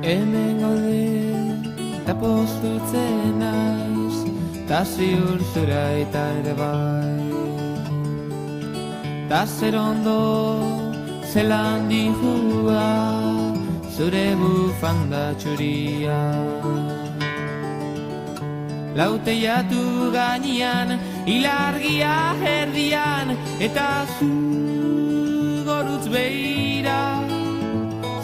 Hemen gaude, eta postutzen naiz, ta ziur zura eta ere bai. Ta zer ondo, zelan dihua, zure bufanda txuria. Lauteiatu gainean, ilargia erdian, eta zu gorutz behira.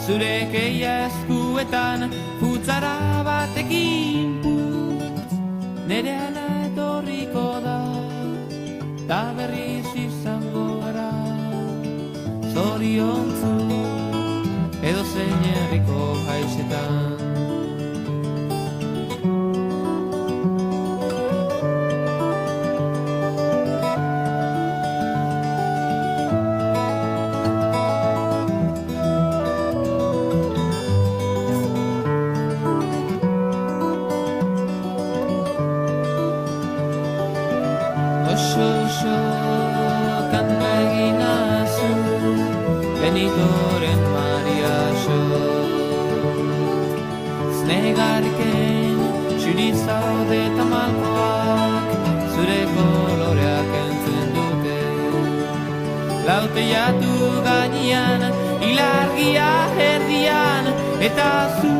Zure keia eskuetan, futzara batekin putz, nere ana etorriko da, ta berriz izango gara. Zoriontzu, edo zein herriko haixetan. Oso kanta eginazu, Benitoren mariaxo. Znegarriken txuri zaude eta malkoak, zure koloreak entzun dute. Lauteiatu gainean, ilargia erdian, eta zu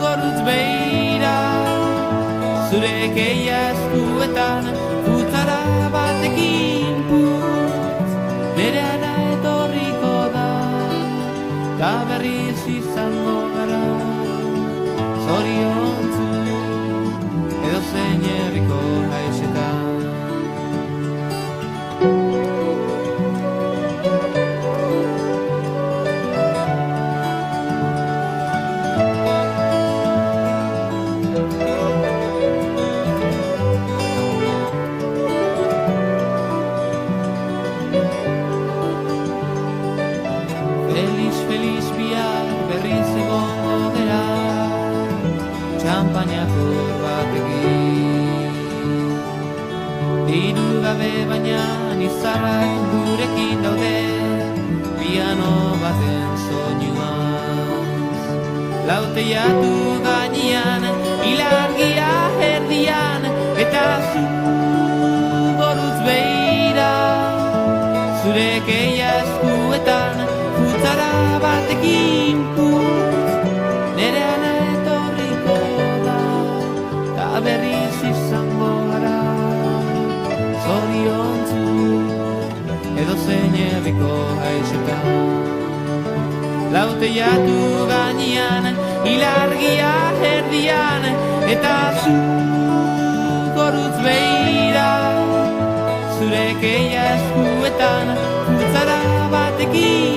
gorutz behira. Zure keia eskuetan, futzara batekin putz, nere ana etorriko da, ta berriz izango gara. Zoriontzu, edo zein herriko haixetan. Feliz bihar berriz egongo gera, txampainako batekin. Diru gabe baina izarrak gurekin daude, piano baten soinuaz. Lauteiatu gainean, ilargia erdian, eta zu gorutz behira. Zure keia eskuetan, futzara batekin putz, nere ana etorriko da, ta berriz izango gara. Zoriontzu, edo zein herriko haixetan. Lauteiatu gainean, ilargia erdian, eta zu gorutz behira. Zure keia eskuetan, futzara batekin